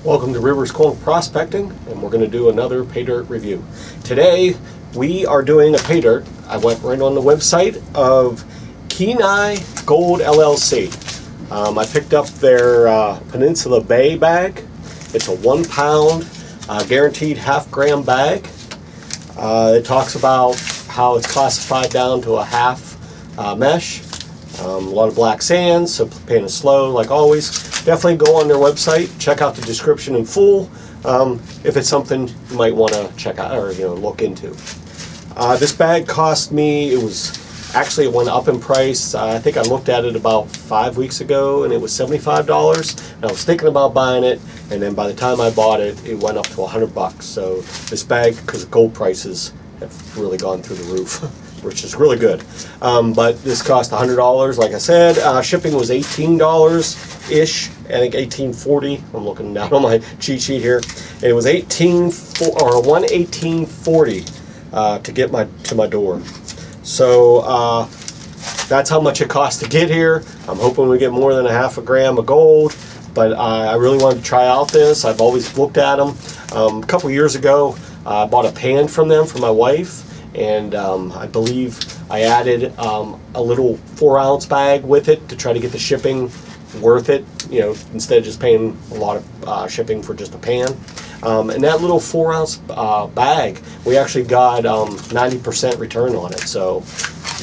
Welcome to Rivers Coal Prospecting, and we're going to do another pay dirt review. Today we are doing a pay dirt. I went right on the website of Kenai Gold LLC. I picked up their Peninsula Bay bag. It's a 1 pound guaranteed half-gram bag. It talks about how it's classified down to a half mesh. A lot of black sand, so paint is slow like always. Definitely go on their website, check out the description in full if it's something you might want to check out or look into. This bag cost me, it went up in price. I think I looked at it about 5 weeks ago and it was $75. And I was thinking about buying it, and then by the time I bought it, it went up to $100. So this bag, because gold prices have really gone through the roof, which is really good. But this cost $100, like I said. Shipping was $18-ish, I think $18.40. I'm looking down on my cheat sheet here. And it was $118.40 to get to my door. So that's how much it costs to get here. I'm hoping we get more than a half a gram of gold, but I really wanted to try out this. I've always looked at them. A couple years ago, I bought a pan from them for my wife, and I believe I added a little 4-ounce bag with it to try to get the shipping worth it, instead of just paying a lot of shipping for just a pan. And that little 4-ounce bag, we actually got 90% return on it. So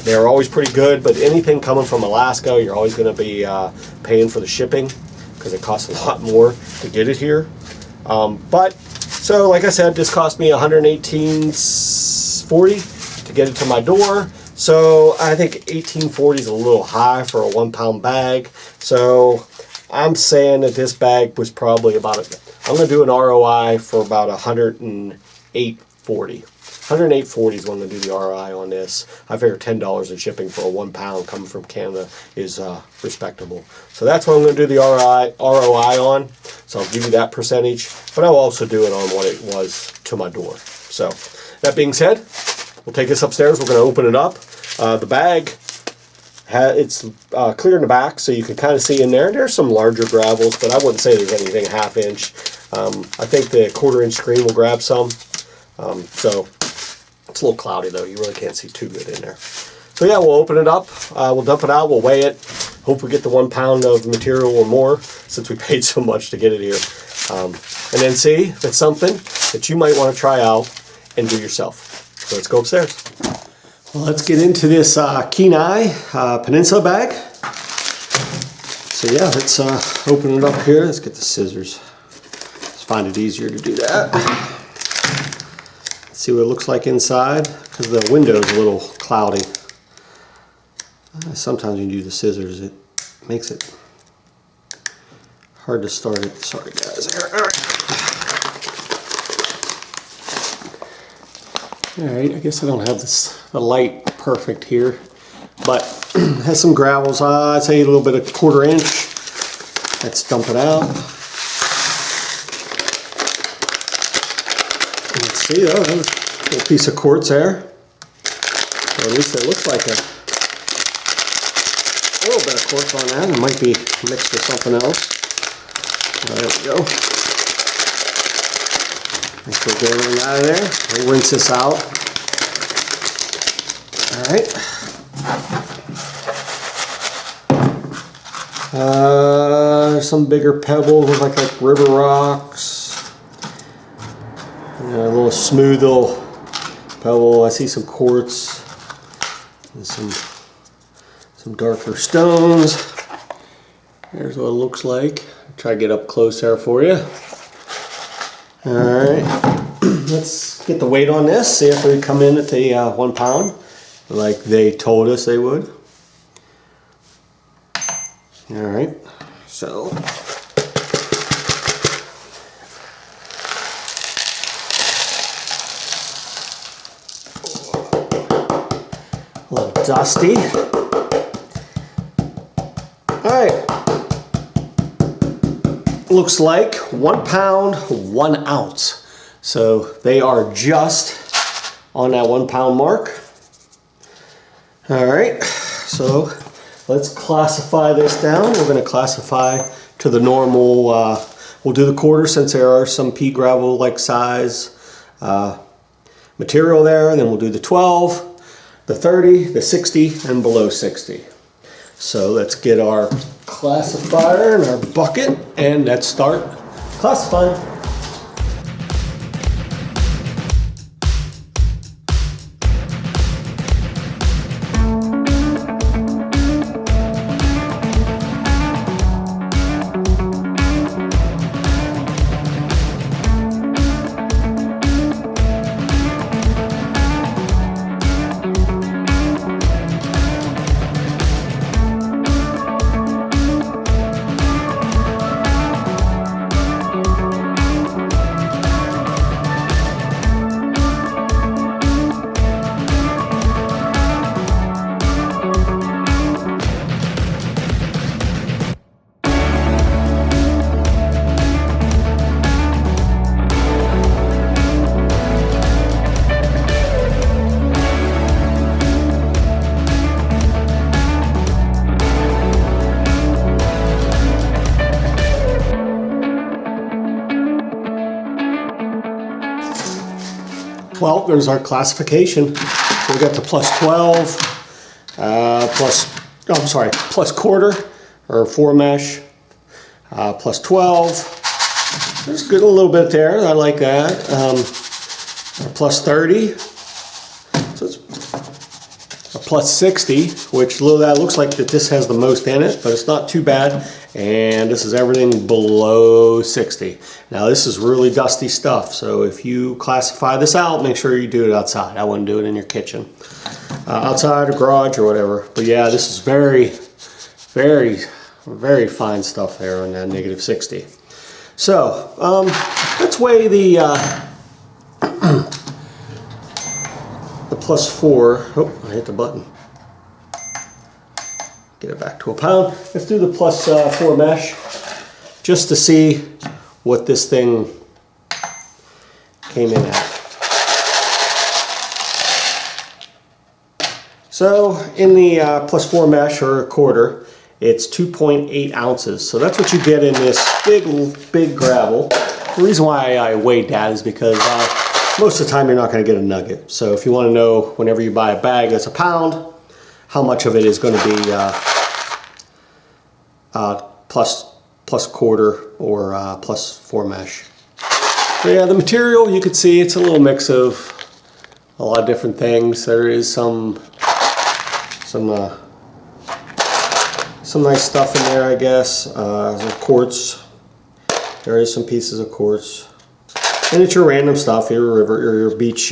they're always pretty good, but anything coming from Alaska, you're always going to be paying for the shipping because it costs a lot more to get it here. So like I said, this cost me $118.40 to get it to my door. So I think $18.40 is a little high for a 1 pound bag. So I'm saying that this bag was probably I'm going to do an ROI for about $108.40. $108.40 is when I'm going to do the ROI on this. I figure $10 in shipping for a 1 pound coming from Canada is respectable. So that's what I'm going to do the ROI on. So I'll give you that percentage, but I'll also do it on what it was to my door. So that being said, we'll take this upstairs. We're going to open it up. The bag, it's clear in the back, so you can kind of see in there. There's some larger gravels, but I wouldn't say there's anything ½ inch. I think the 1/4 inch screen will grab some. So it's a little cloudy though. You really can't see too good in there. So yeah, we'll open it up. We'll dump it out. We'll weigh it. Hope we get the 1 pound of material or more, since we paid so much to get it here. And then see if it's something that you might want to try out and do yourself. So let's go upstairs. Well, let's get into this Kenai Peninsula bag. So yeah, let's open it up here. Let's get the scissors. Let's find it easier to do that. Let's see what it looks like inside, because the window is a little cloudy. Sometimes when you do the scissors, it makes it hard to start it. Sorry guys. Alright, I guess I don't have the light perfect here, but it has some gravels. I'd say a little bit of 1/4 inch. Let's dump it out. Let's see, there's a little piece of quartz there. Or at least it looks like a little bit of quartz on that. It might be mixed with something else. There we go. Let's get everything out of there. We'll rinse this out. Alright. Some bigger pebbles, look like river rocks. A little smooth little pebble. I see some quartz and some darker stones. There's what it looks like. Try to get up close there for you. Alright, let's get the weight on this, see if we come in at the 1 pound like they told us they would. Alright, so a little dusty. Alright, looks like 1 pound, 1 ounce. So they are just on that 1 pound mark. All right, so let's classify this down. We're going to classify to the normal We'll do the quarter since there are some pea gravel like size material there, and then we'll do the 12, the 30, the 60, and below 60. So let's get our classifier and our bucket, and let's start classifying. Well, there's our classification. So we got the plus 12, plus quarter or 4 mesh, plus 12. There's good a little bit there. I like that. Plus 30. So it's a plus 60, which that looks like that this has the most in it, but it's not too bad. And this is everything below 60. Now this is really dusty stuff, so if you classify this out, make sure you do it outside. I wouldn't do it in your kitchen. Outside or garage or whatever. But yeah, this is very, very, very fine stuff there on that negative 60. So let's weigh the plus 4. Oh, I hit the button. Get it back to a pound. Let's do the plus 4 mesh just to see what this thing came in at. So in the plus 4 mesh or a quarter, it's 2.8 ounces. So that's what you get in this big gravel. The reason why I weighed that is because most of the time you're not going to get a nugget. So if you want to know whenever you buy a bag that's a pound, how much of it is going to be plus quarter or plus 4 mesh. So yeah, the material, you can see it's a little mix of a lot of different things. There is some nice stuff in there, I guess. Some quartz. There is some pieces of quartz, and it's your random stuff, your river or your beach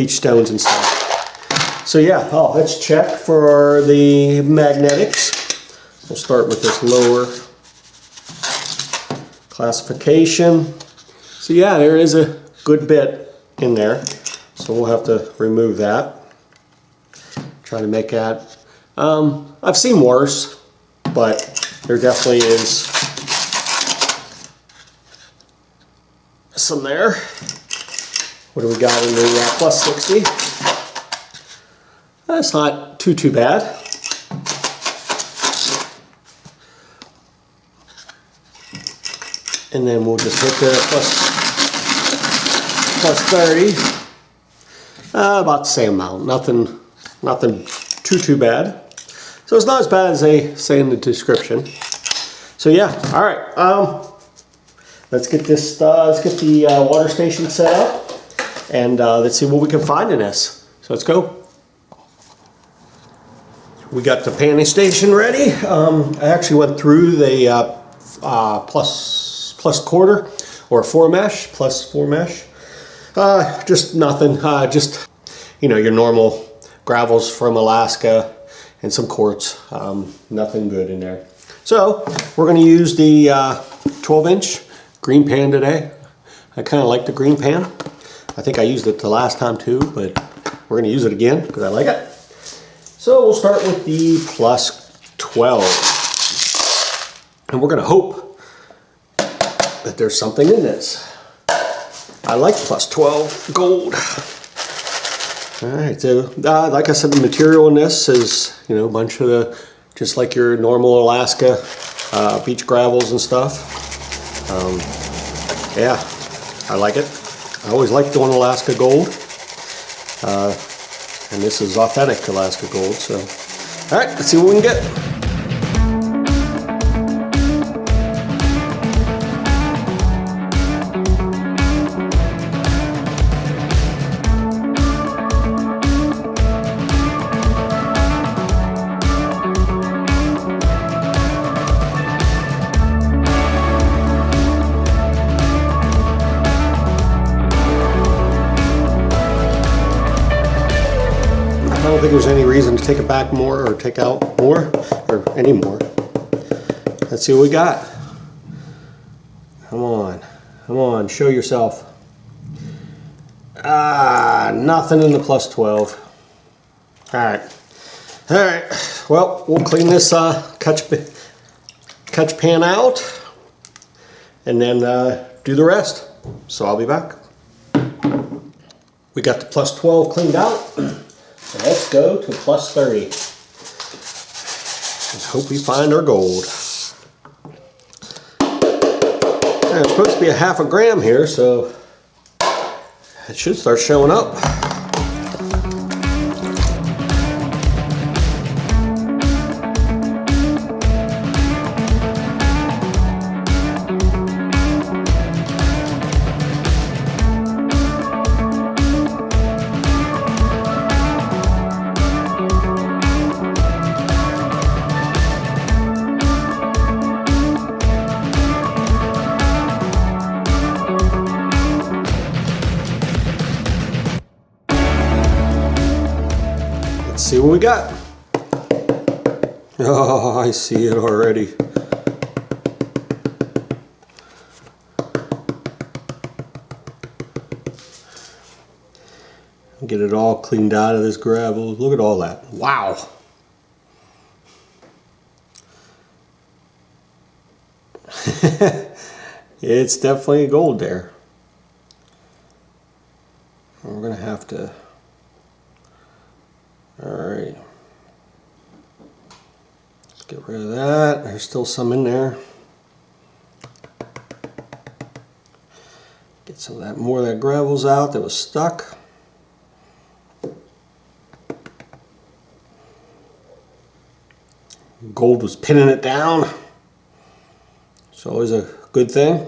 stones and stuff. So yeah, let's check for the magnetics. We'll start with this lower classification. So yeah, there is a good bit in there. So we'll have to remove that. Try to make that. I've seen worse, but there definitely is some there. What do we got in the plus 60? That's not too bad. And then we'll just hit the plus 30. About the same amount. Nothing too bad. So it's not as bad as they say in the description. So yeah, all right. Let's get this. Let's get the water station set up, and let's see what we can find in this. So let's go. We got the panning station ready. I actually went through the plus quarter or 4 mesh, plus 4 mesh. Just nothing. Just your normal gravels from Alaska and some quartz. Nothing good in there. So we're going to use the 12-inch green pan today. I kind of like the green pan. I think I used it the last time too, but we're going to use it again because I like it. So we'll start with the plus 12. And we're going to hope that there's something in this. I like plus 12 gold. Alright, so like I said, the material in this is, a bunch of just like your normal Alaska beach gravels and stuff. Yeah, I like it. I always like doing Alaska Gold. And this is authentic Alaska Gold, so. All right, let's see what we can get. I don't think there's any reason to take it back more or take out more or any more. Let's see what we got. Come on, show yourself. Nothing in the plus 12. All right. Well, we'll clean this catch pan out and then do the rest. So I'll be back. We got the plus 12 cleaned out. So let's go to plus 30. Let's hope we find our gold. Now, it's supposed to be a half a gram here, so it should start showing up. See what we got. Oh, I see it already. Get it all cleaned out of this gravel. Look at all that. Wow. It's definitely gold there. We're gonna have to. All right, let's get rid of that. There's still some in there. Get some of that more of that gravels out that was stuck. Gold was pinning it down. It's always a good thing.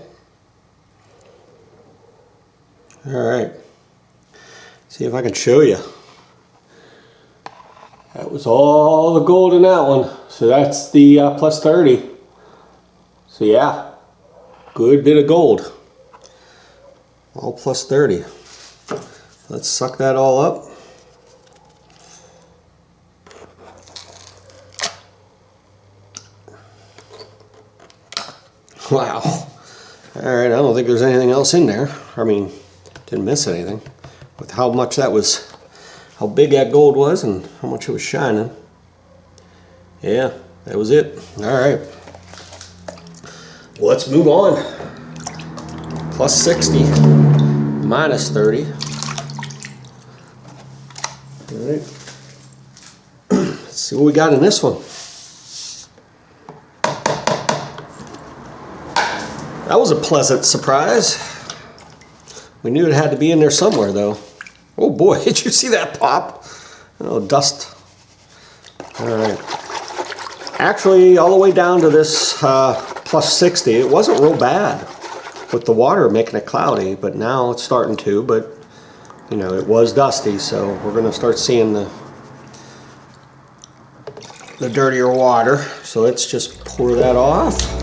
All right, see if I can show you. That was all the gold in that one. So that's the plus 30. So yeah, good bit of gold. All plus 30. Let's suck that all up. Wow. All right, I don't think there's anything else in there. I mean, didn't miss anything. With how much that was, how big that gold was and how much it was shining. Yeah, that was it. All right. Well, let's move on. Plus 60, minus 30. All right. Let's see what we got in this one. That was a pleasant surprise. We knew it had to be in there somewhere, though. Oh boy, did you see that pop? Oh, dust. All right. Actually, all the way down to this plus 60, it wasn't real bad with the water making it cloudy, but now it's starting to, but you know, it was dusty, so we're gonna start seeing the dirtier water. So let's just pour that off.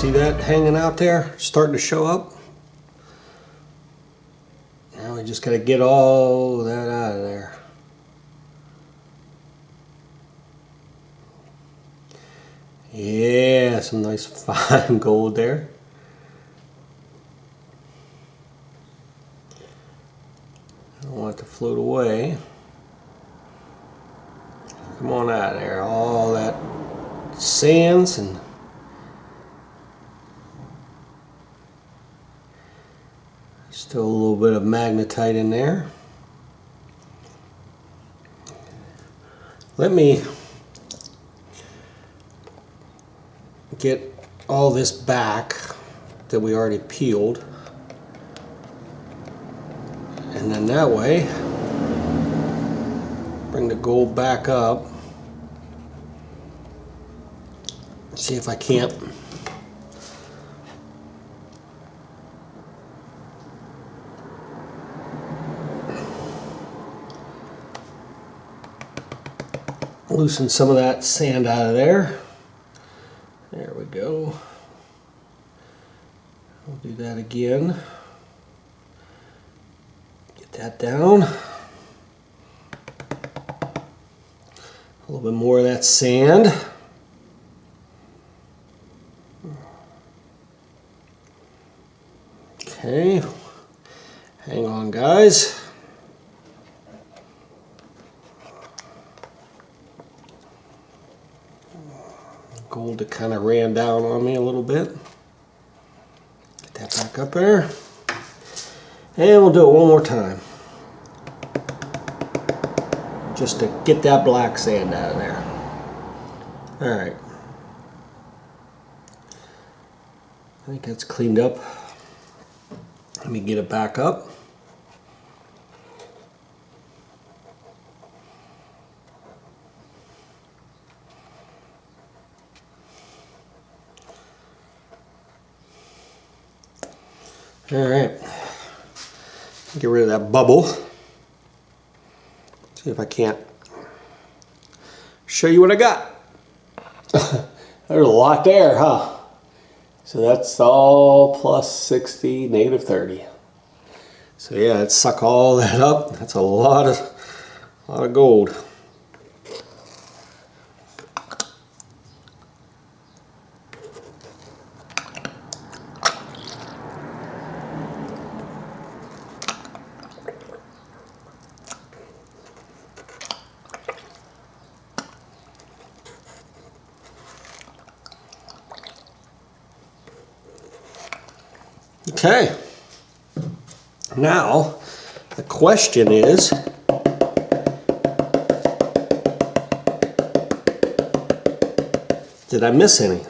See that hanging out there, starting to show up? Now we just got to get all that out of there. Yeah, some nice fine gold there. I don't want it to float away. Come on out of there, all that sands and still a little bit of magnetite in there. Let me get all this back that we already peeled, and then that way bring the gold back up. See if I can't loosen some of that sand out of there. There we go. We'll do that again. Get that down. A little bit more of that sand. Okay. Hang on, guys. Gold that kind of ran down on me a little bit. Get that back up there. And we'll do it one more time. Just to get that black sand out of there. Alright. I think that's cleaned up. Let me get it back up. Alright, get rid of that bubble. See if I can't show you what I got. There's a lot there, huh? So that's all plus 60, negative 30. So yeah, let's suck all that up. That's a lot of gold. Okay, now the question is, did I miss any?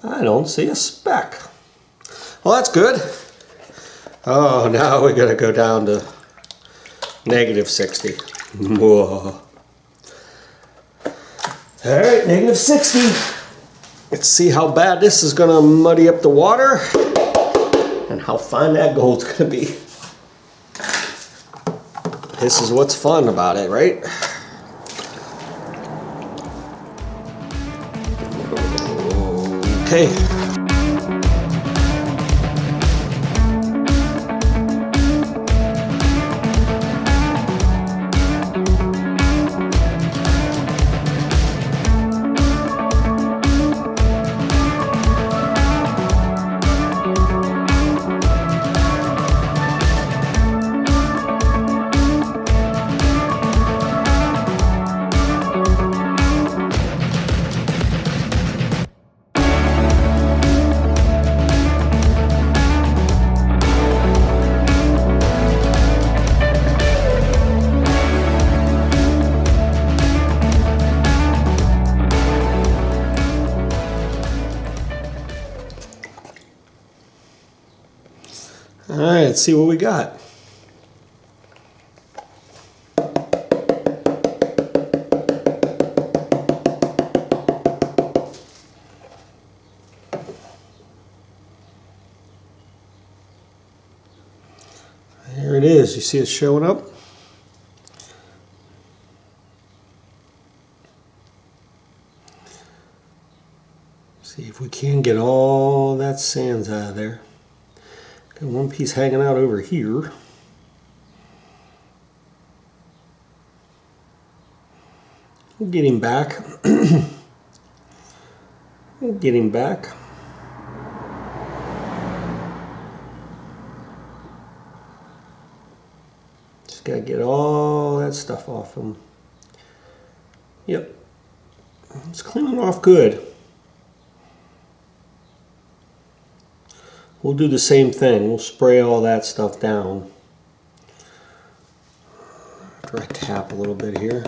I don't see a speck. Well, that's good. Oh, now we gotta go down to negative 60. Whoa. Alright, negative 60. Let's see how bad this is going to muddy up the water and how fine that gold's going to be. This is what's fun about it, right? Okay. Alright, let's see what we got. There it is. You see it showing up? get all that sands out of there. Got one piece hanging out over here. We'll get him back. We'll get him back. Just gotta get all that stuff off him. Yep. It's cleaning off good. We'll do the same thing. We'll spray all that stuff down. After I tap a little bit here.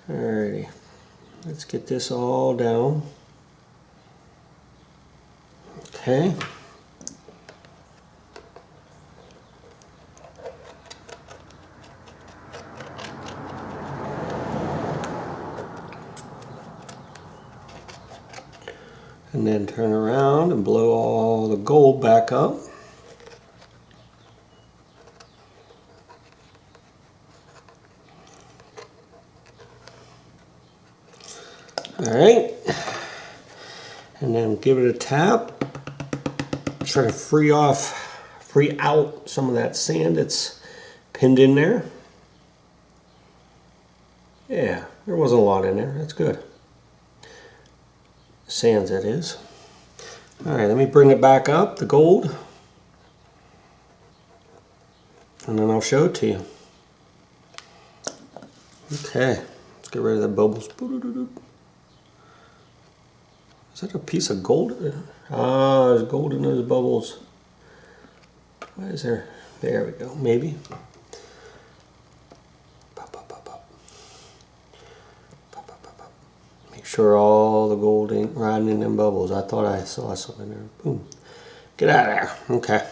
Alrighty. Let's get this all down. Okay. And then turn around and blow all the gold back up. Alright. And then give it a tap. Try to free out some of that sand that's pinned in there. Yeah, there wasn't a lot in there. That's good. Sands, that is. Alright, let me bring it back up, the gold. And then I'll show it to you. Okay, let's get rid of the bubbles. Is that a piece of gold? Ah, there's gold in those bubbles. Why is there? There we go, maybe. Make sure all the gold ain't riding in them bubbles. I thought I saw something there. Boom. Get out of there. Okay.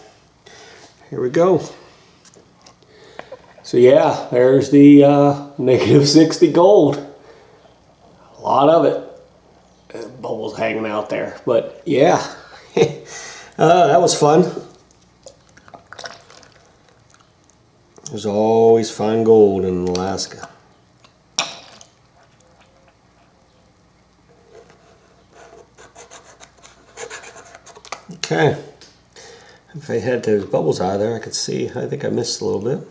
Here we go. So yeah, there's the negative 60 gold. A lot of it. Bubbles hanging out there. But yeah, that was fun. There's always fine gold in Alaska. Okay, if I had those bubbles out of there, I could see. I think I missed a little bit.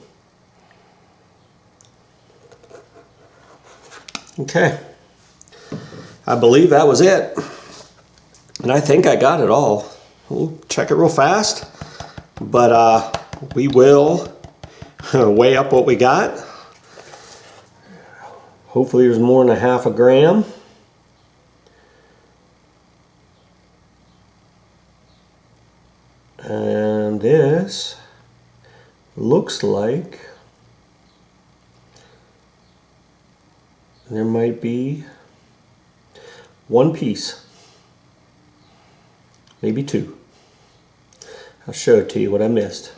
Okay, I believe that was it. And I think I got it all. We'll check it real fast, but we will weigh up what we got. Hopefully there's more than a half a gram. And this looks like there might be one piece, maybe two. I'll show it to you what I missed.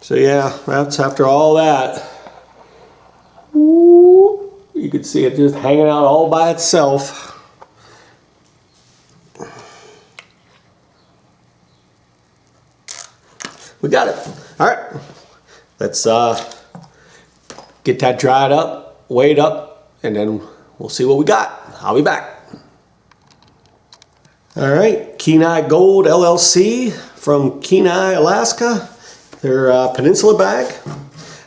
So yeah, that's after all that. Ooh, you can see it just hanging out all by itself. We got it. All right, let's get that dried up, weighed up, and then we'll see what we got. I'll be back. All right, Kenai Gold LLC from Kenai, Alaska. Their Peninsula bag.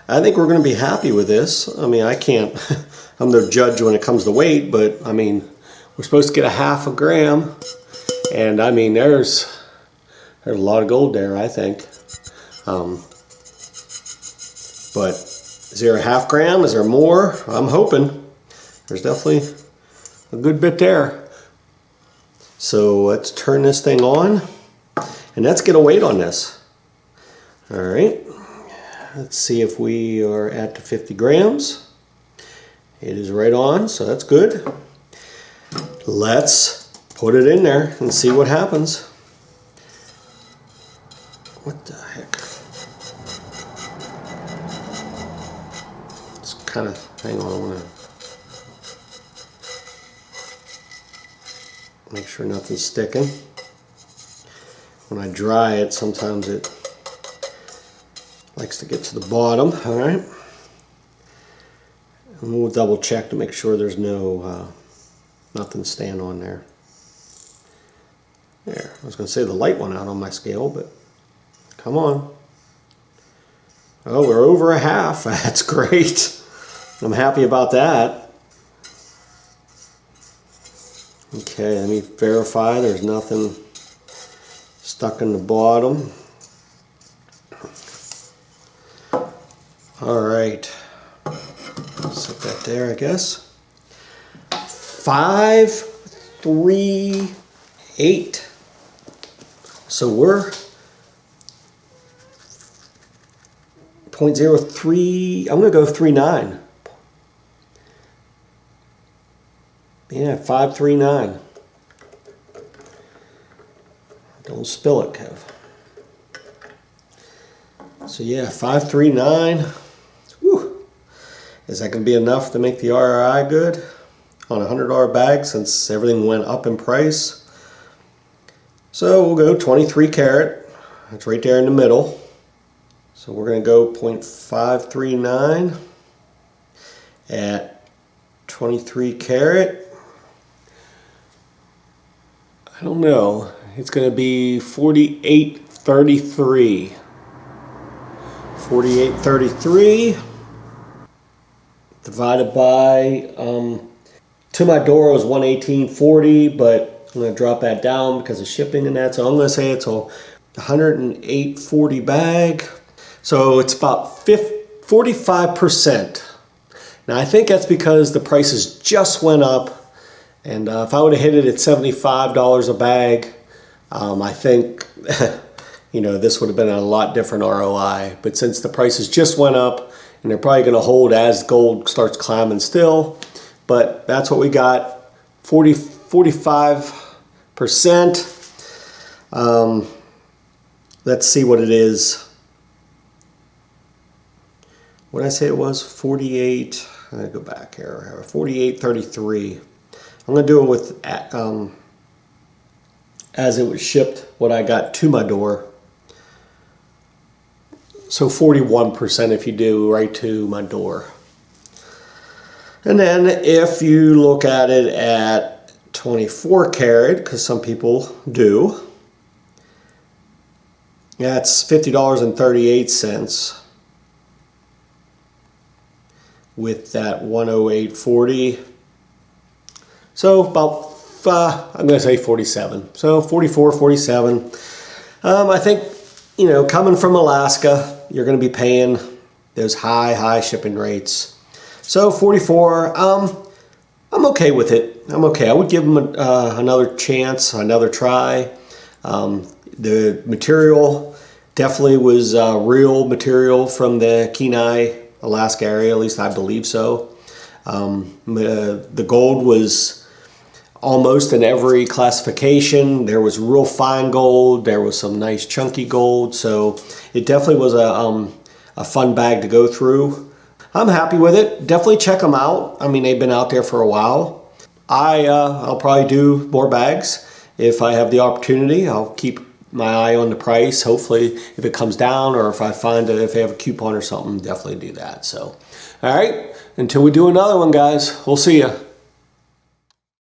I think we're going to be happy with this. I mean, I can't, I'm no judge when it comes to weight, but I mean, we're supposed to get a half a gram. And I mean, there's a lot of gold there, I think. But is there a half gram? Is there more? I'm hoping. There's definitely a good bit there. So let's turn this thing on and let's get a weight on this. All right, let's see if we are at the 50 grams. It is right on, so that's good. Let's put it in there and see what happens. What the heck? It's kind of, hang on, I want to make sure nothing's sticking. When I dry it, sometimes it likes to get to the bottom. All right. And we'll double check to make sure there's no Nothing staying on there. There, I was going to say the light went out on my scale, but come on. Oh, we're over a half. That's great. I'm happy about that. Okay, let me verify there's nothing stuck in the bottom. All right, set that there, I guess. 5, 3, 8. So we're 0.03. I'm gonna go 3.9. Yeah, 539. Don't spill it, Kev. So yeah, 539. Whew. Is that going to be enough to make the ROI good on a $100 bag since everything went up in price? So we'll go 23 carat. That's right there in the middle. So we're going to go 0.539 at 23 carat. I don't know. It's going to be 48.33. 48.33 divided by, to my door was 118.40, but I'm going to drop that down because of shipping and that. So I'm going to say it's a 108.40 bag. So it's about 45%. Now I think that's because the prices just went up, and if I would have hit it at $75 a bag, I think you know, this would have been a lot different ROI. But since the prices just went up, and they're probably going to hold as gold starts climbing still, but that's what we got, 45%. Let's see what it is. What did I say it was? 48. I'm going to go back here. 48.33. I'm going to do it with as it was shipped, what I got to my door. So 41% if you do right to my door. And then if you look at it at 24 karat, because some people do, that's $50.38 with that 108.40. So about, I'm going to say 47. So 44, 47. I think, you know, coming from Alaska, you're going to be paying those high shipping rates. So 44, I'm okay with it. I'm okay. I would give them another chance, another try. The material definitely was real material from the Kenai, Alaska area, at least I believe so. The gold was almost in every classification. There was real fine gold. There was some nice chunky gold. So it definitely was a fun bag to go through. I'm happy with it. Definitely check them out. I mean, they've been out there for a while. I'll probably do more bags if I have the opportunity. I'll keep my eye on the price. Hopefully, if it comes down, or if I find that if they have a coupon or something, definitely do that. So, all right. Until we do another one, guys. We'll see ya.